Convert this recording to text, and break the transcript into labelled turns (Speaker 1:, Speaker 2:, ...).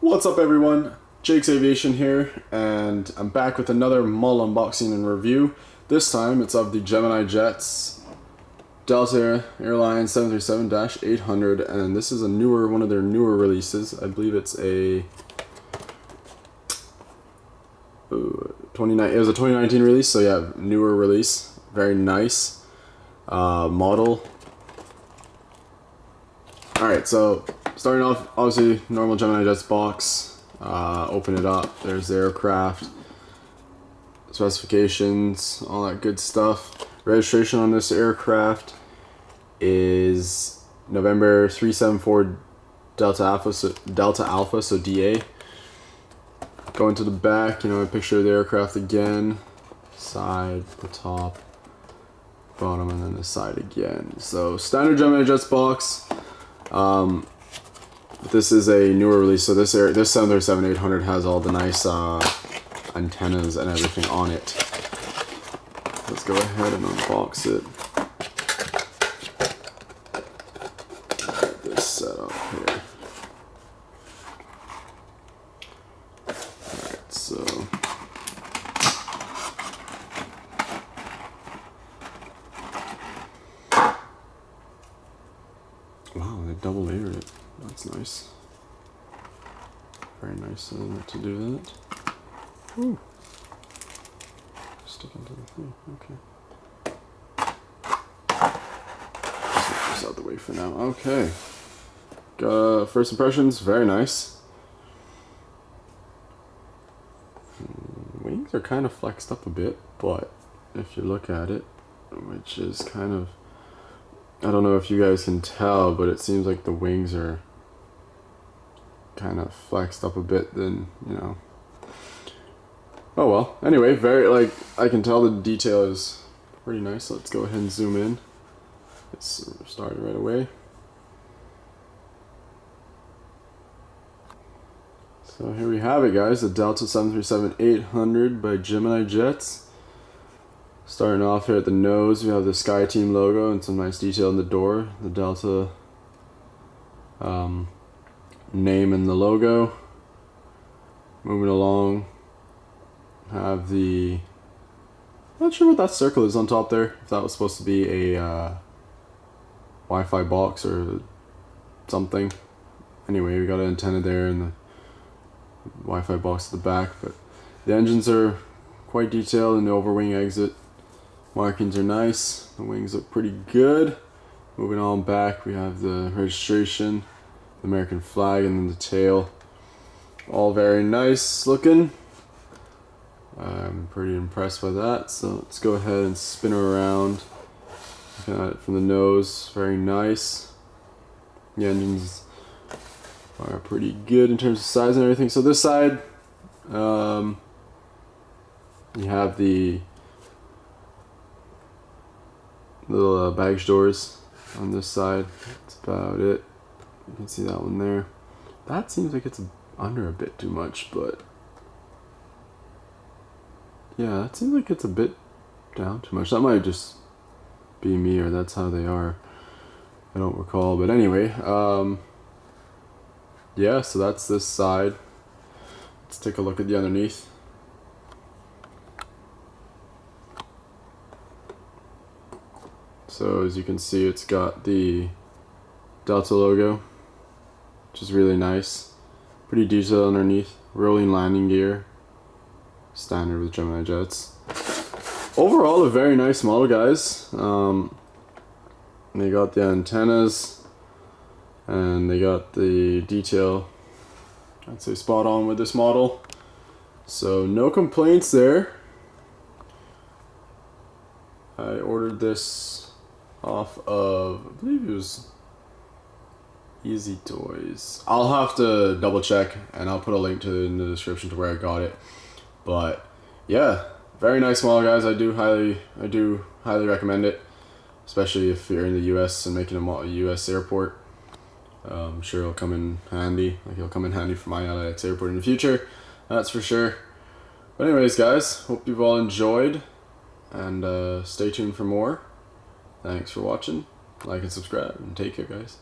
Speaker 1: What's up everyone, Jake's Aviation here, and I'm back with another mull unboxing and review. This time it's of the Gemini jets, Delta Airlines 737-800, and this is one of their newer releases. I believe it's a it was a 2019 release, so yeah, newer release. Very nice model. Alright, so starting off, obviously, normal Gemini Jets box. Open it up. There's the aircraft, specifications, all that good stuff. Registration on this aircraft is November 374 Delta Alpha, so DA. Going to the back, a picture of the aircraft again. Side, the top, bottom, and then the side again. So standard Gemini Jets box. This is a newer release, so this 737-800 has all the nice antennas and everything on it. Let's go ahead and unbox it. Get this set up here. Alright, so wow, they double layered it. That's nice. Very nice to do that. Ooh. Stick into the thing. Okay. Just get this out of the way for now. Okay. First impressions, very nice. Wings are kind of flexed up a bit, but if you look at it, which is kind of, I don't know if you guys can tell, but it seems like the wings are kind of flexed up a bit, then oh well. Anyway, I can tell the detail is pretty nice. Let's go ahead and zoom in. It's started right away. So here we have it, guys, the Delta 737-800 by Gemini Jets. Starting off here at the nose, we have the Sky Team logo and some nice detail in the door. The Delta name and the logo. Moving along, have the, not sure what that circle is on top there, if that was supposed to be a Wi-Fi box or something. Anyway, we got an antenna there and the Wi-Fi box at the back, but the engines are quite detailed and the overwing exit markings are nice. The wings look pretty good. Moving on back, we have the registration, the American flag, and then the tail. All very nice looking. I'm pretty impressed by that. So let's go ahead and spin her around. Looking at it from the nose, very nice. The engines are pretty good in terms of size and everything. So this side, you have the little baggage doors on this side. That's about it. You can see that one there. That seems like it's under a bit too much, but yeah, that seems like it's a bit down too much. That might just be me, or that's how they are. I don't recall, but anyway, yeah, so that's this side. Let's take a look at the underneath. So as you can see, it's got the Delta logo, which is really nice. Pretty detailed underneath. Rolling landing gear, standard with Gemini Jets. Overall, a very nice model, guys. They got the antennas and they got the detail, I'd say, spot on with this model. So no complaints there. I ordered this off of, I believe it was Easy Toys. I'll have to double check and I'll put a link to it in the description to where I got it. But yeah, very nice model, guys. I do highly recommend it, especially if you're in the US and making a US airport. I'm sure it'll come in handy. It'll come in handy for my LAX airport in the future, that's for sure. But anyways, guys, hope you've all enjoyed, and stay tuned for more. Thanks for watching. Like and subscribe, and take care, guys.